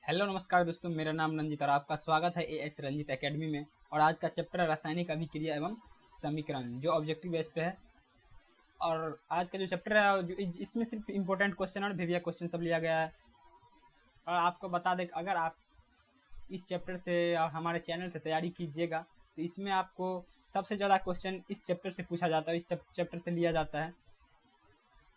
Hello नमस्कार दोस्तों, मेरा नाम रंजित और आपका स्वागत है एएस रंजित एकेडमी में। और आज का चैप्टर है रासायनिक अभिक्रिया एवं समीकरण, जो ऑब्जेक्टिव बेस पे है। और आज का जो चैप्टर है इसमें सिर्फ इम्पोर्टेंट क्वेश्चन और प्रीवियस क्वेश्चन सब लिया गया है। और आपको बता दें, अगर आप इस चैप्टर से और हमारे चैनल से तैयारी कीजिएगा तो इसमें आपको सबसे ज़्यादा क्वेश्चन इस चैप्टर से पूछा जाता है, इस चैप्टर से लिया जाता है।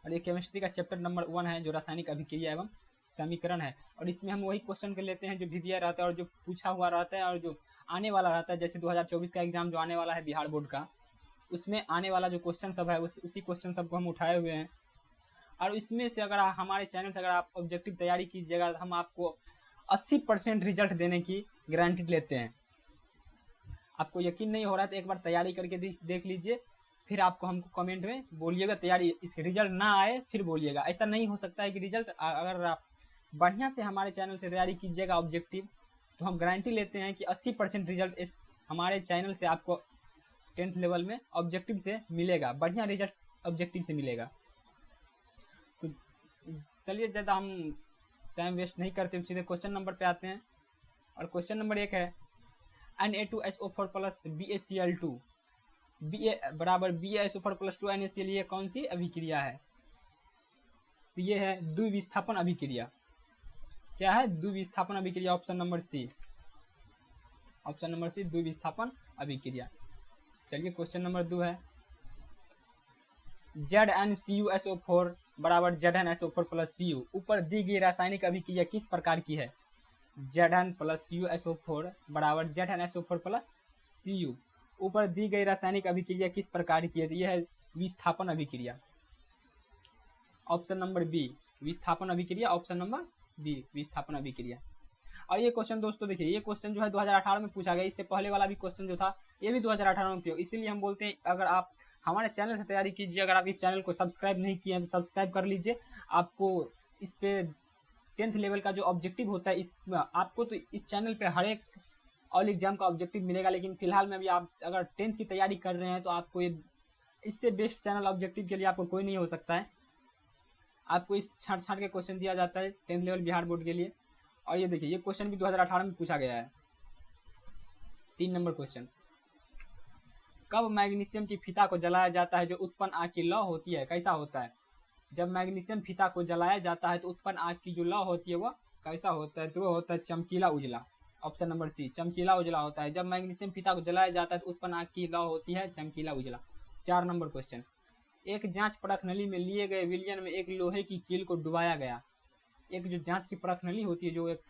और ये केमिस्ट्री का चैप्टर नंबर 1 है, जो रासायनिक अभिक्रिया एवं समीकरण है। और इसमें हम वही क्वेश्चन के लेते हैं जो VVI रहता है और जो पूछा हुआ रहता है और जो आने वाला रहता है। जैसे 2024 का एग्जाम जो आने वाला है बिहार बोर्ड का, उसमें आने वाला जो क्वेश्चन सब है उसी क्वेश्चन सब को हम उठाए हुए हैं। और इसमें से अगर हमारे चैनल से अगर आप ऑब्जेक्टिव तैयारी कीजिएगा तो हम आपको 80% रिजल्ट देने की गारंटी लेते हैं। आपको यकीन नहीं हो रहा है तो एक बार तैयारी करके देख लीजिए, फिर आपको हमको कमेंट में बोलिएगा। तैयारी इस रिजल्ट ना आए फिर बोलिएगा। ऐसा नहीं हो सकता है कि रिजल्ट, अगर आप बढ़िया से हमारे चैनल से तैयारी कीजिएगा ऑब्जेक्टिव, तो हम गारंटी लेते हैं कि 80% रिजल्ट इस हमारे चैनल से आपको 10th लेवल में ऑब्जेक्टिव से मिलेगा। बढ़िया रिजल्ट ऑब्जेक्टिव से मिलेगा। तो चलिए, ज़्यादा हम टाइम वेस्ट नहीं करते, सीधे क्वेश्चन नंबर पे आते हैं। और क्वेश्चन नंबर 1 है Na2SO4 प्लस BaCl2 बराबर BaSO4 प्लस 2 NaCl, ये कौन सी अभिक्रिया है? तो ये है द्विविस्थापन अभिक्रिया। क्या है? द्विविस्थापन अभिक्रिया। Option number C, option number C, द्विविस्थापन अभिक्रिया। चलिए, क्वेश्चन नंबर 2 है ZnCuSO4 बराबर ZnSO4 प्लस Cu, ऊपर दी गई रासायनिक अभिक्रिया किस प्रकार की है? Zn प्लस CuSO4 बराबर ZnSO4 प्लस Cu, ऊपर दी गई रासायनिक अभिक्रिया किस प्रकार की है? तो यह है विस्थापन अभिक्रिया। ऑप्शन नंबर बी, विस्थापन अभिक्रिया। ऑप्शन नंबर बी, विस्थापन अभिक्रिया। और ये क्वेश्चन दोस्तों देखिए, ये क्वेश्चन जो है 2018 में पूछा गया। इससे पहले वाला भी क्वेश्चन जो था ये भी 2018 में पूछा। इसीलिए हम बोलते हैं, अगर आप हमारे चैनल से तैयारी कीजिए, अगर आप इस चैनल को सब्सक्राइब नहीं किए हैं तो सब्सक्राइब कर लीजिए। आपको इस पे 10th लेवल का जो ऑब्जेक्टिव होता है, इस आपको तो इस चैनल पे हर एक ऑल एग्जाम का ऑब्जेक्टिव मिलेगा। लेकिन फिलहाल में अभी आप अगर 10th की तैयारी कर रहे हैं तो आपको ये इससे बेस्ट चैनल ऑब्जेक्टिव के लिए आपको कोई नहीं हो सकता है। आपको इस छांट के क्वेश्चन दिया जाता है 10th लेवल बिहार बोर्ड के लिए। और ये देखिए, ये क्वेश्चन भी 2018 में पूछा गया है। 3 नंबर क्वेश्चन, कब मैग्नीशियम की फीता को जलाया जाता है जो उत्पन्न आग की लौ होती है? कैसा होता है? जब मैग्नीशियम फीता को जलाया जाता है तो उत्पन्न आग की जो लौ होती है वह कैसा होता है? तो वो होता है चमकीला उजला। ऑप्शन नंबर सी, चमकीला उजला होता है। जब मैग्नीशियम फीता को जलाया जाता है तो उत्पन्न आग की लौ होती है चमकीला उजला। 4 नंबर क्वेश्चन, एक जांच परख नली में लिए गए विलयन में एक लोहे की कील को डुबाया गया। एक जो जांच की परख नली होती है, जो एक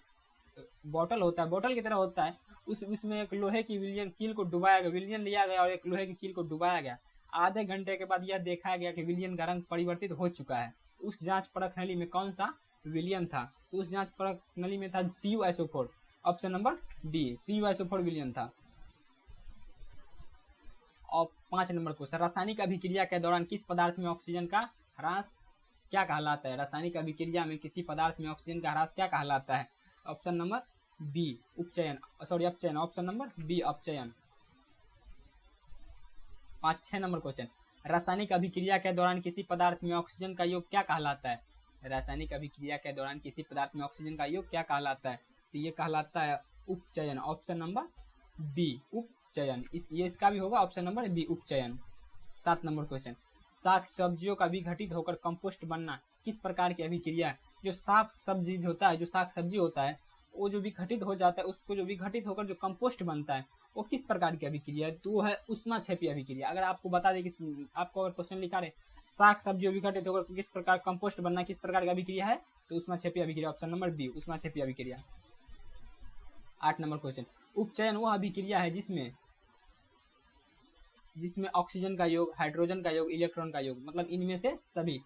बॉटल होता है, बॉटल की तरह होता है, उसमें एक लोहे की विलयन कील को डुबाया गया, विलयन लिया गया और एक लोहे की कील को डुबाया गया। आधे घंटे के बाद यह देखा गया कि विलयन का रंग परिवर्तित हो चुका है। उस जांच परख नली में कौन सा विलयन था? तो उस जांच परख नली में था CuSO4। Option number D, CuSO4 विलयन था। और 5 नंबर क्वेश्चन, रासायनिक अभिक्रिया के दौरान किस पदार्थ में ऑक्सीजन का ह्रास क्या कहलाता है? रासायनिक अभिक्रिया में किसी पदार्थ में ऑक्सीजन का ह्रास क्या कहलाता है? ऑप्शन नंबर बी, उपचयन। सॉरी, अपचयन। ऑप्शन नंबर बी, अपचयन। 5-6 नंबर क्वेश्चन, रासायनिक अभिक्रिया के दौरान किसी पदार्थ में ऑक्सीजन का योग क्या कहलाता है? रासायनिक अभिक्रिया के दौरान किसी पदार्थ में ऑक्सीजन का योग क्या कहलाता है? तो ये कहलाता है उपचयन। ऑप्शन नंबर बी, उपचयन। ये इसका भी होगा ऑप्शन नंबर बी, उपचयन। 7 नंबर क्वेश्चन, साग सब्जियों का विघटित होकर कंपोस्ट बनना किस प्रकार की अभिक्रिया है? जो साग सब्जी होता है, जो साग सब्जी होता है, वो जो विघटित हो जाता है, उसको जो विघटित होकर जो कंपोस्ट बनता है, वो किस प्रकार की अभिक्रिया है? तो वो है ऊष्माक्षेपी अभिक्रिया। अगर आपको बता दें कि आपको अगर क्वेश्चन लिखा रहे साग सब्जी विघटित होकर किस प्रकार कंपोस्ट बनना किस प्रकार की अभिक्रिया है, तो ऊष्माक्षेपी अभिक्रिया। ऑप्शन नंबर बी, ऊष्माक्षेपी अभिक्रिया। 8 नंबर क्वेश्चन, उपचयन वह अभिक्रिया है जिसमें ऑक्सीजन का योग, हाइड्रोजन का योग, इलेक्ट्रॉन का योग, मतलब इनमें से सभी।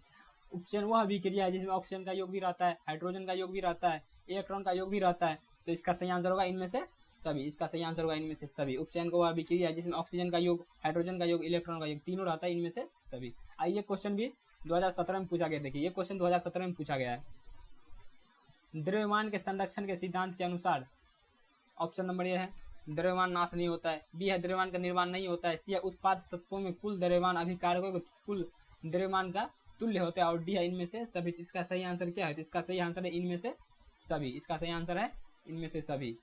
उपचयन वह अभिक्रिया है जिसमें ऑक्सीजन का योग भी रहता है, हाइड्रोजन का योग भी रहता है, इलेक्ट्रॉन का योग भी रहता है। तो इसका सही आंसर होगा इनमें से सभी। इसका सही आंसर होगा इनमें से सभी। उपचयन को वह अभिक्रिया है जिसमें ऑक्सीजन का योग, हाइड्रोजन का योग, इलेक्ट्रॉन का योग तीनों रहता है, इनमें से सभी। ये क्वेश्चन भी 2017 में पूछा गया। देखिए, ये क्वेश्चन 2017 में पूछा गया है। द्रव्यमान के संरक्षण के सिद्धांत के अनुसार, ऑप्शन नंबर ए है द्रव्यमान नाश नहीं होता है, बी है द्रव्यमान का निर्माण नहीं होता है, सी है उत्पाद तत्वों में कुल द्रव्यमान अभिकारकों के कुल द्रव्यमान का तुल्य होता है, और डी है इनमें से सभी। इसका सही आंसर क्या है? तो इसका सही आंसर है इनमें से सभी। इसका सही आंसर है इनमें से सभी,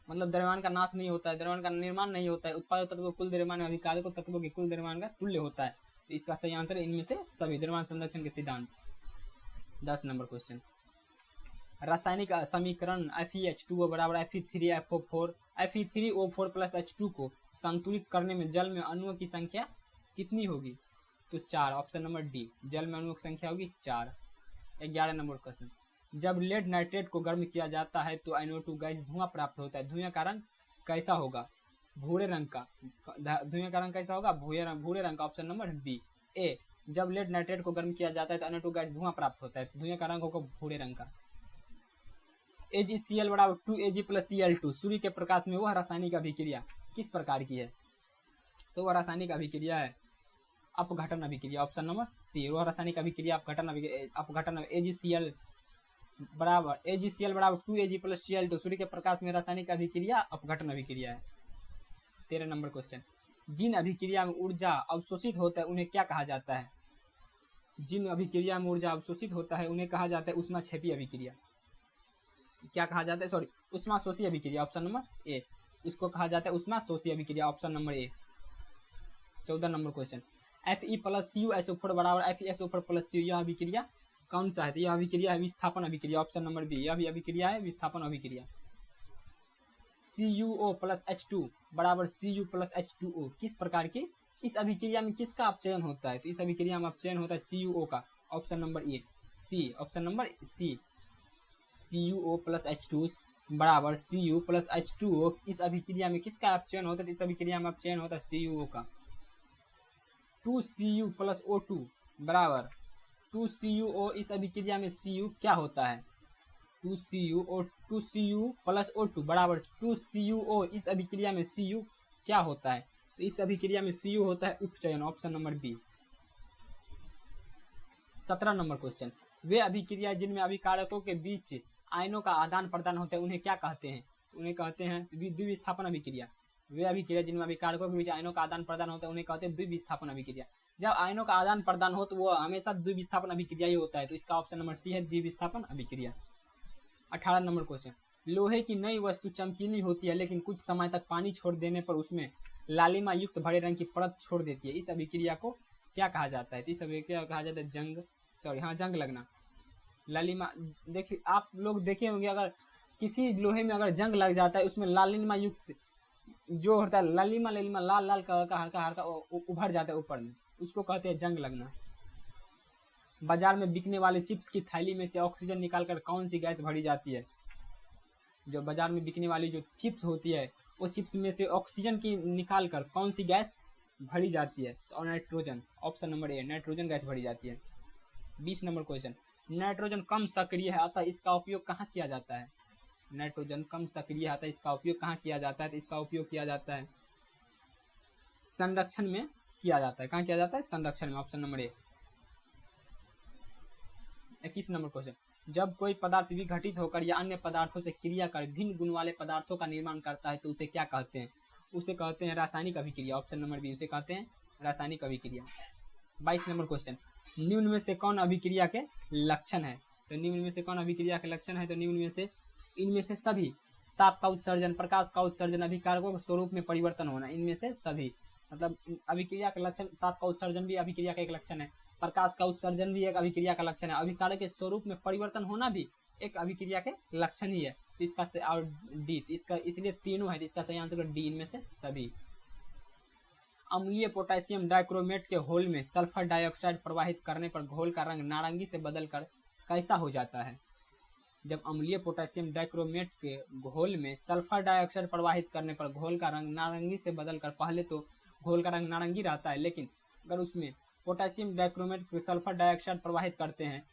मतलब द्रव्यमान का नाश नहीं होता है, द्रव्यमान का निर्माण नहीं होता है, उत्पादित तत्वों कुल द्रव्यमान अभिकारक तत्वों के कुल द्रव्यमान का तुल्य होता है। तो इसका सही आंसर है इनमें से सभी, द्रव्यमान संरक्षण के सिद्धांत। 10 नंबर क्वेश्चन, रासायनिक समीकरण FeH2O बराबर Fe3FO4 Fe3O4 प्लस H2 को संतुलित करने में जल में अणुओं की संख्या कितनी होगी? तो 4, ऑप्शन नंबर डी, जल में अणुओं की संख्या होगी 4। 11 नंबर क्वेश्चन, जब लेड नाइट्रेट को गर्म किया जाता है तो NO2 गैस धुआं प्राप्त होता है, धुएं का रंग कैसा होगा? भूरे रंग का। धुएं का रंग कैसा होगा? भूरे रंग का, ऑप्शन नंबर बी। ए, जब लेड नाइट्रेट को गर्म किया जाता है तो NO2 गैस धुआं प्राप्त होता है, धुएं का रंग होगा भूरे रंग का। AgCl बराबर 2Ag प्लस Cl2, सूर्य के प्रकाश में वह रासायनिक अभिक्रिया किस प्रकार की है? तो वह रासायनिक अभिक्रिया है अपघटन अभिक्रिया, ऑप्शन नंबर सी, वह रासायनिक अभिक्रिया अपघटन AgCl बराबर 2Ag प्लस Cl2, सूर्य के प्रकाश में रासायनिक अभिक्रिया अपघटन अभिक्रिया है। 13 नंबर क्वेश्चन, जिन अभिक्रिया में ऊर्जा अवशोषित होता है उन्हें क्या कहा जाता है? जिन अभिक्रिया में ऊर्जा अवशोषित होता है उन्हें कहा जाता है ऊष्माक्षेपी अभिक्रिया। क्या कहा जाता है? सॉरी, ऊष्माशोषी अभिक्रिया, ऑप्शन नंबर ए, इसको कहा जाता है ऊष्माशोषी अभिक्रिया, ऑप्शन नंबर ए। 14 number question, Fe plus CuSO4 बराबर FeSO4 प्लस Cu, यह अभिक्रिया कौन सा है? तो यह अभिक्रिया है विस्थापन अभिक्रिया, ऑप्शन नंबर बी, यह भी अभिक्रिया है विस्थापन अभिक्रिया। CuO प्लस H2 बराबर Cu प्लस H2O किस प्रकार की? इस अभिक्रिया में किसका अपचयन होता है? तो इस अभिक्रिया में अपचयन होता है CuO का, option number A, C, option number C. CuO plus H2 बराबर Cu प्लस H2O, इस अभिक्रिया में किसका अपचयन होता है? इस अभिक्रिया में अपचयन होता है CuO का। 2Cu प्लस O2 बराबर 2CuO, इस अभिक्रिया में Cu क्या होता है? 2Cu प्लस O2 बराबर 2CuO, इस अभिक्रिया में Cu क्या होता है? तो इस अभिक्रिया में Cu होता है उपचयन, option number B. 17 number question, वे अभिक्रिया जिनमें अभिकारकों के बीच आयनों का आदान प्रदान होता है उन्हें क्या कहते हैं? उन्हें कहते हैं द्विविस्थापन अभिक्रिया। वे अभिक्रिया जिनमें अभिकारकों के बीच आयनों का आदान प्रदान होता है उन्हें कहते हैं द्विविस्थापन अभिक्रिया। जब आयनों का आदान प्रदान हो तो वो हमेशा द्विविस्थापन अभिक्रिया ही होता है, तो इसका ऑप्शन नंबर सी है, द्विविस्थापन अभिक्रिया। 18 नंबर क्वेश्चन, लोहे की नई वस्तु चमकीली होती है लेकिन कुछ समय तक पानी छोड़ देने पर उसमें लालिमा युक्त भरे रंग की परत छोड़ देती है, इस अभिक्रिया को क्या कहा जाता है? तो इस अभिक्रिया को कहा जाता है जंग लगना। लालिमा, देखिए आप लोग देखे होंगे, अगर किसी लोहे में अगर जंग लग जाता है उसमें लालिमा युक्त जो होता है, लालिमा लाल लाल कलर का हल्का हल्का उभर जाता है ऊपर में, उसको कहते हैं जंग लगना। बाजार में बिकने वाले चिप्स की थैली में से ऑक्सीजन निकालकर कौन सी गैस भरी जाती है? जो बाजार में बिकने वाली जो चिप्स होती है वो चिप्स में से ऑक्सीजन की निकालकर कौन सी गैस भरी जाती है? तो नाइट्रोजन, ऑप्शन नंबर ए, नाइट्रोजन गैस भरी जाती है। 20 नंबर क्वेश्चन, नाइट्रोजन कम सक्रिय है अतः इसका उपयोग कहाँ किया जाता है? नाइट्रोजन कम सक्रिय है अतः इसका उपयोग कहाँ किया जाता है? तो इसका उपयोग किया जाता है संरक्षण में किया जाता है। कहाँ किया जाता है? संरक्षण में, ऑप्शन नंबर ए। 21 नंबर क्वेश्चन, जब कोई पदार्थ विघटित होकर या अन्य पदार्थों से क्रिया कर भिन्न गुण वाले पदार्थों का निर्माण करता है तो उसे क्या कहते हैं? उसे कहते हैं रासायनिक अभिक्रिया, ऑप्शन नंबर बी, उसे कहते हैं रासायनिक अभिक्रिया। 22 नंबर क्वेश्चन, निम्न में से कौन अभिक्रिया के लक्षण है? तो निम्न में से कौन अभिक्रिया के लक्षण है? तो निम्न में से इनमें से सभी, ताप का उत्सर्जन, प्रकाश का उत्सर्जन, अभिकारकों के स्वरूप में परिवर्तन होना, इनमें से सभी, मतलब अभिक्रिया का लक्षण, ताप का उत्सर्जन भी अभिक्रिया का एक लक्षण है, प्रकाश का उत्सर्जन भी एक अभिक्रिया का लक्षण है, अभिकारक के स्वरूप में परिवर्तन होना भी एक अभिक्रिया के लक्षण ही है। तो इसका से और डी, इसका इसलिए तीनों है, इसका सही आंसर डी, इनमें से सभी। अम्लीय पोटेशियम डाइक्रोमेट के घोल में सल्फर डाइऑक्साइड प्रवाहित करने पर घोल का रंग नारंगी से बदलकर कैसा हो जाता है? जब अम्लीय पोटेशियम डाइक्रोमेट के घोल में सल्फर डाइऑक्साइड प्रवाहित करने पर घोल का रंग नारंगी से बदलकर, पहले तो घोल का रंग नारंगी रहता है, लेकिन अगर उसमें पोटेशियम डाइक्रोमेट के सल्फर डाइऑक्साइड प्रवाहित करते हैं,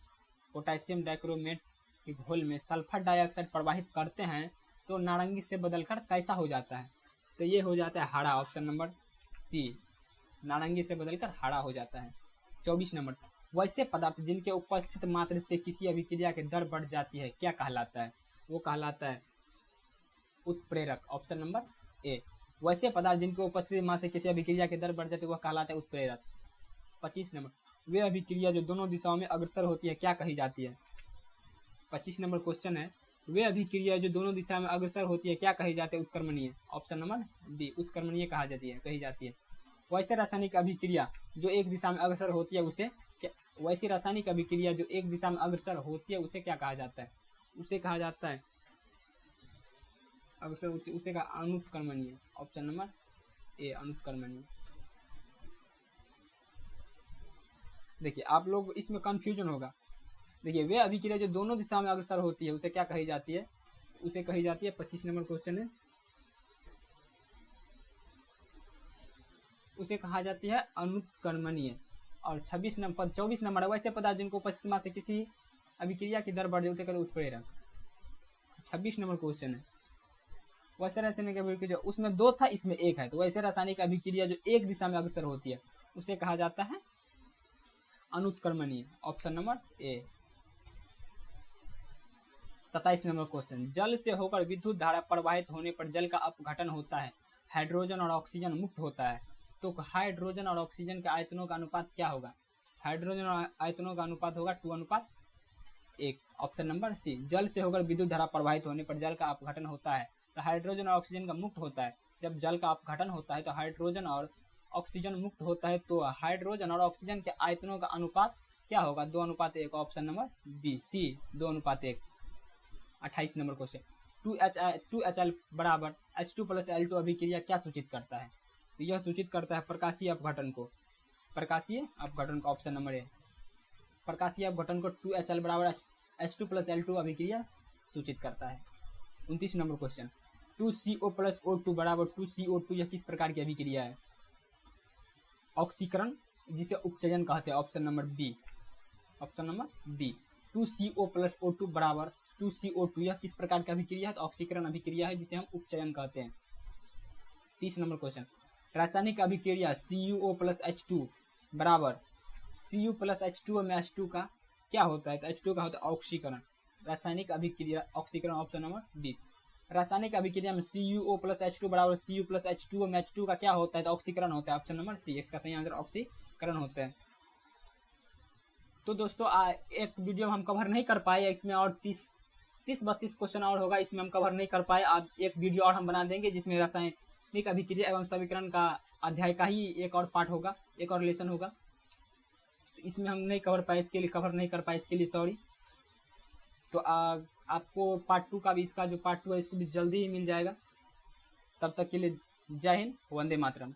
पोटेशियम डाइक्रोमेट के घोल में सल्फर डाइऑक्साइड प्रवाहित करते हैं तो नारंगी से बदलकर कैसा हो जाता है? तो ये हो जाता है हरा, ऑप्शन नंबर सी, नारंगी से बदलकर हरा हो जाता है। 24 नंबर, वैसे पदार्थ जिनके उपस्थित मात्रा से किसी अभिक्रिया की दर बढ़ जाती है क्या कहलाता है? वो कहलाता है उत्प्रेरक, ऑप्शन नंबर ए। वैसे पदार्थ जिनके उपस्थित मात्रा से किसी अभिक्रिया की दर बढ़ जाती है वह कहलाता है उत्प्रेरक। 25 नंबर, वे अभिक्रिया जो दोनों दिशाओं में अग्रसर होती है क्या कही जाती है? 25 नंबर क्वेश्चन है, वे अभिक्रिया जो दोनों दिशा में अग्रसर होती है क्या कही जाती है? उत्क्रमणीय। ऑप्शन नंबर बी, उत्क्रमणीय कही जाती है। वैसे रासायनिक अभिक्रिया जो एक दिशा में अग्रसर होती है उसे वैसी रासायनिक अभिक्रिया जो एक दिशा में अग्रसर होती है उसे क्या कहा जाता है? उसे कहा जाता है अग्रसर, उसे का अनुत्क्रमणीय। ऑप्शन नंबर ए, अनुत्क्रमणीय। देखिए आप लोग इसमें कंफ्यूजन होगा। देखिए वे अभिक्रिया जो दोनों दिशा में अग्रसर होती है उसे क्या कही जाती है? उसे कही जाती है, 25 नंबर क्वेश्चन है, उसे कहा जाती है अनुत्क्रमणीय। और 24 नंबर वैसे पदार्थ जिनको उपस्थिति से किसी अभिक्रिया की दर बढ़ जाए उसे कहते हैं उत्प्रेरक। 26 नंबर क्वेश्चन है। वैसे रासायनिक अभिक्रिया उसमें 2 था, इसमें 1 है, तो वैसे रासायनिक अभिक्रिया जो एक दिशा में अग्रसर होती है उसे कहा जाता है अनुत्क्रमणीय। Option number A. 27 number question, जल से होकर विद्युत धारा प्रवाहित होने पर जल का अपघटन होता है, हाइड्रोजन और ऑक्सीजन मुक्त होता है, तो हाइड्रोजन और ऑक्सीजन के आयतनों का अनुपात क्या होगा? हाइड्रोजन और आयतनों का अनुपात होगा 2:1। ऑप्शन नंबर सी, जल से होकर विद्युत धारा प्रवाहित होने पर जल का अपघटन होता है तो हाइड्रोजन और ऑक्सीजन का मुक्त होता है। जब जल का अपघटन होता है तो हाइड्रोजन और ऑक्सीजन मुक्त होता है, तो हाइड्रोजन और ऑक्सीजन के आयतनों का अनुपात क्या होगा? 2:1। ऑप्शन नंबर बी, सी, 2:1। 28 नंबर क्वेश्चन, 2HL बराबर H2 + L2 अभिक्रिया क्या सूचित करता है? तो यह सूचित करता है प्रकाशीय अपघटन को। प्रकाशीय अपघटन का ऑप्शन नंबर ए, प्रकाशीय अपघटन को 2HL बराबर H2 + L2 अभिक्रिया सूचित करता है। 29 नंबर क्वेश्चन, 2CO + O2 बराबर 2CO2 यह किस प्रकार की अभिक्रिया है? ऑक्सीकरण, जिसे उपचयन कहते हैं। Option number B, option number B, 2CO + O2 बराबर 2CO2 यह किस प्रकार की अभिक्रिया है? तो ऑक्सीकरण अभिक्रिया है जिसे हम उपचयन कहते हैं। 30 नंबर क्वेश्चन, रासायनिक अभिक्रिया CuO + H2 बराबर Cu + H2 में H2 का क्या होता है? तो H2 का होता है ऑक्सीकरण। रासायनिक अभिक्रिया ऑक्सीकरण। ऑप्शन नंबर डी, रासायनिक अभिक्रिया में CuO + H2 बराबर Cu + H2 में H2 का क्या होता है? तो ऑक्सीकरण होता है। ऑप्शन नंबर सी, इसका सही आंसर ऑक्सीकरण होता है। तो दोस्तों एक वीडियो हम कवर नहीं कर पाए, इसमें और 30-32 क्वेश्चन और होगा, इसमें हम कवर नहीं कर पाए। अब एक वीडियो और हम बना देंगे जिसमें रासायनिक अभिक्रिया एवं समीकरण का अध्याय का ही एक और पार्ट होगा, एक और लेसन होगा। तो इसमें हम नहीं कवर नहीं कर पाए, इसके लिए सॉरी। तो आपको पार्ट 2 का भी, इसका जो पार्ट 2 है इसको भी जल्दी ही मिल जाएगा। तब तक के लिए जय हिंद, वंदे मातरम।